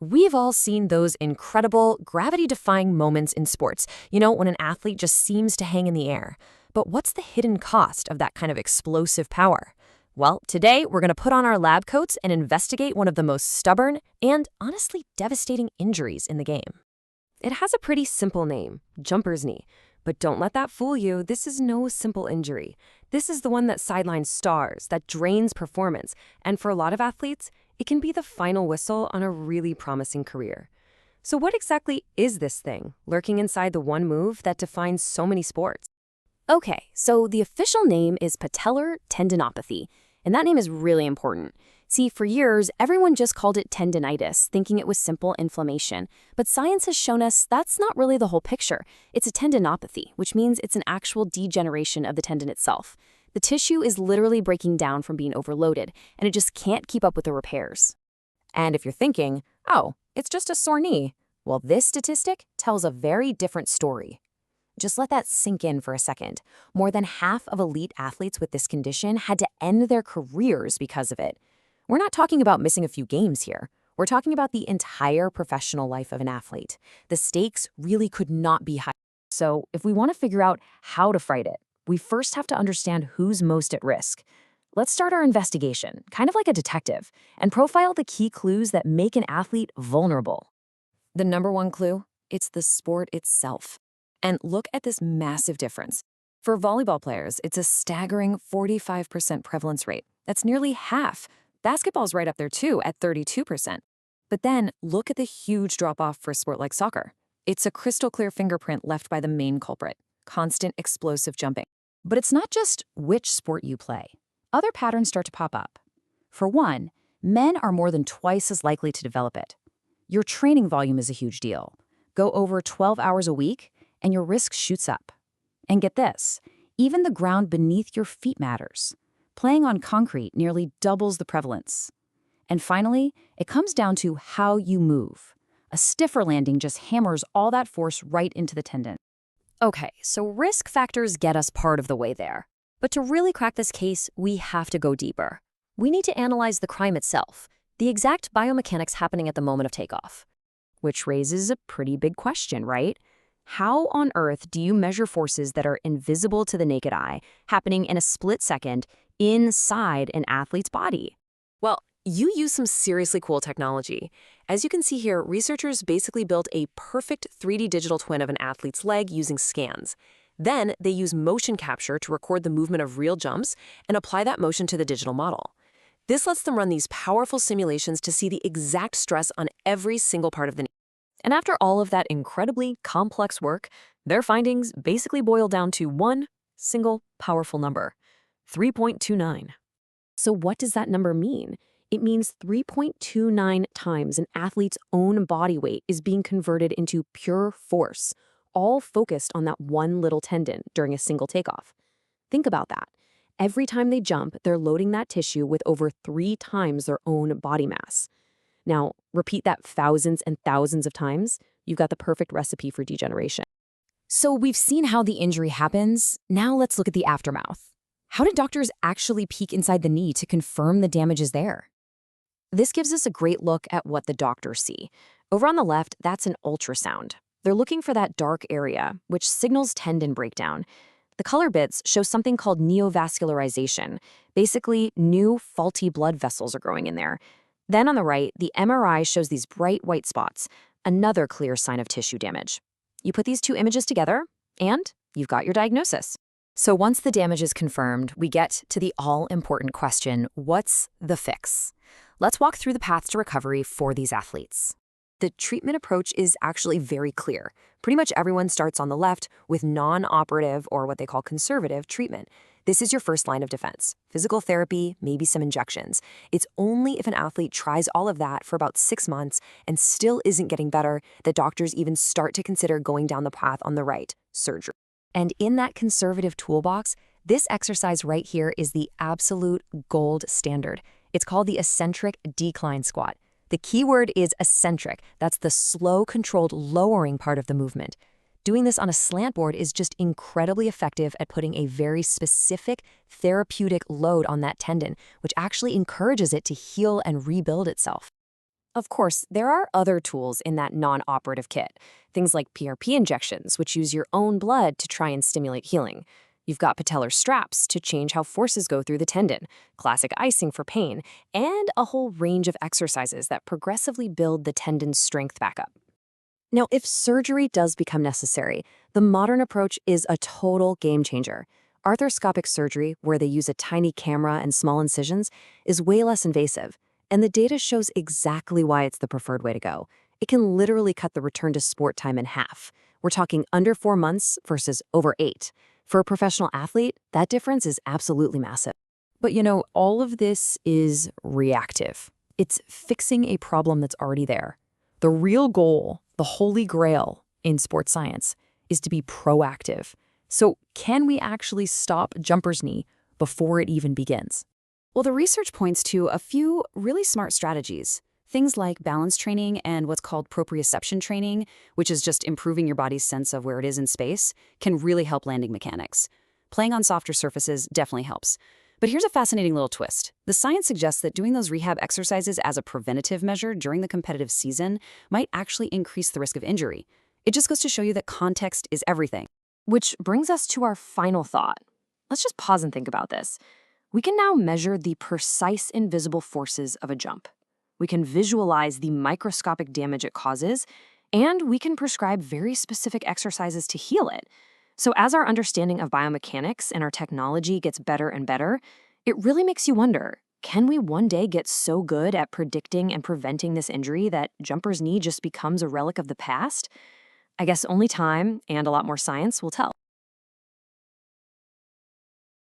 We've all seen those incredible, gravity-defying moments in sports, when an athlete just seems to hang in the air. But what's the hidden cost of that kind of explosive power? Well, today we're going to put on our lab coats and investigate one of the most stubborn and honestly devastating injuries in the game. It has a pretty simple name, jumper's knee. But don't let that fool you. This is no simple injury. This is the one that sidelines stars, that drains performance, and for a lot of athletes, it can be the final whistle on a really promising career. So what exactly is this thing, lurking inside the one move that defines so many sports? Okay, so the official name is patellar tendinopathy, and that name is really important. See, for years, everyone just called it tendinitis, thinking it was simple inflammation. But science has shown us that's not really the whole picture. It's a tendinopathy, which means it's an actual degeneration of the tendon itself. The tissue is literally breaking down from being overloaded, and it just can't keep up with the repairs. And if you're thinking, oh, it's just a sore knee, well, this statistic tells a very different story. Just let that sink in for a second. More than half of elite athletes with this condition had to end their careers because of it. We're not talking about missing a few games here. We're talking about the entire professional life of an athlete. The stakes really could not be higher. So if we want to figure out how to fight it, we first have to understand who's most at risk. Let's start our investigation, kind of like a detective, and profile the key clues that make an athlete vulnerable. The number one clue, it's the sport itself. And look at this massive difference. For volleyball players, it's a staggering 45% prevalence rate. That's nearly half. Basketball's right up there too, at 32%. But then, look at the huge drop-off for a sport like soccer. It's a crystal-clear fingerprint left by the main culprit, constant explosive jumping. But it's not just which sport you play. Other patterns start to pop up. For one, men are more than twice as likely to develop it. Your training volume is a huge deal. Go over 12 hours a week, and your risk shoots up. And get this, even the ground beneath your feet matters. Playing on concrete nearly doubles the prevalence. And finally, it comes down to how you move. A stiffer landing just hammers all that force right into the tendon. Okay, so risk factors get us part of the way there. But to really crack this case, we have to go deeper. We need to analyze the crime itself, the exact biomechanics happening at the moment of takeoff. Which raises a pretty big question, right? How on earth do you measure forces that are invisible to the naked eye, happening in a split second, inside an athlete's body? Well, you use some seriously cool technology. As you can see here, researchers basically built a perfect 3D digital twin of an athlete's leg using scans. Then they use motion capture to record the movement of real jumps and apply that motion to the digital model. This lets them run these powerful simulations to see the exact stress on every single part of the knee. And after all of that incredibly complex work, their findings basically boil down to one single powerful number: 3.29. So what does that number mean? It means 3.29 times an athlete's own body weight is being converted into pure force, all focused on that one little tendon during a single takeoff. Think about that. Every time they jump, they're loading that tissue with over 3 times their own body mass. Now, repeat that thousands and thousands of times, you've got the perfect recipe for degeneration. So we've seen how the injury happens. Now let's look at the aftermath. How did doctors actually peek inside the knee to confirm the damage is there? This gives us a great look at what the doctors see. Over on the left, that's an ultrasound. They're looking for that dark area, which signals tendon breakdown. The color bits show something called neovascularization. Basically, new faulty blood vessels are growing in there. Then on the right, the MRI shows these bright white spots, another clear sign of tissue damage. You put these two images together, and you've got your diagnosis. So once the damage is confirmed, we get to the all-important question, what's the fix? Let's walk through the paths to recovery for these athletes. The treatment approach is actually very clear. Pretty much everyone starts on the left with non-operative, or what they call conservative, treatment. This is your first line of defense. Physical therapy, maybe some injections. It's only if an athlete tries all of that for about 6 months and still isn't getting better that doctors even start to consider going down the path on the right, surgery. And in that conservative toolbox, this exercise right here is the absolute gold standard. It's called the eccentric decline squat. The key word is eccentric. That's the slow, controlled lowering part of the movement. Doing this on a slant board is just incredibly effective at putting a very specific therapeutic load on that tendon, which actually encourages it to heal and rebuild itself. Of course, there are other tools in that non-operative kit. Things like PRP injections, which use your own blood to try and stimulate healing. You've got patellar straps to change how forces go through the tendon, classic icing for pain, and a whole range of exercises that progressively build the tendon's strength back up. Now, if surgery does become necessary, the modern approach is a total game changer. Arthroscopic surgery, where they use a tiny camera and small incisions, is way less invasive, and the data shows exactly why it's the preferred way to go. It can literally cut the return to sport time in half. We're talking under 4 months versus over 8. For a professional athlete, that difference is absolutely massive. But all of this is reactive. It's fixing a problem that's already there. The real goal, the holy grail in sports science, is to be proactive. So can we actually stop jumper's knee before it even begins? Well, the research points to a few really smart strategies. Things like balance training and what's called proprioception training, which is just improving your body's sense of where it is in space, can really help landing mechanics. Playing on softer surfaces definitely helps. But here's a fascinating little twist. The science suggests that doing those rehab exercises as a preventative measure during the competitive season might actually increase the risk of injury. It just goes to show you that context is everything. Which brings us to our final thought. Let's just pause and think about this. We can now measure the precise invisible forces of a jump. We can visualize the microscopic damage it causes, and we can prescribe very specific exercises to heal it. So as our understanding of biomechanics and our technology gets better and better, it really makes you wonder, can we one day get so good at predicting and preventing this injury that jumper's knee just becomes a relic of the past? I guess only time and a lot more science will tell.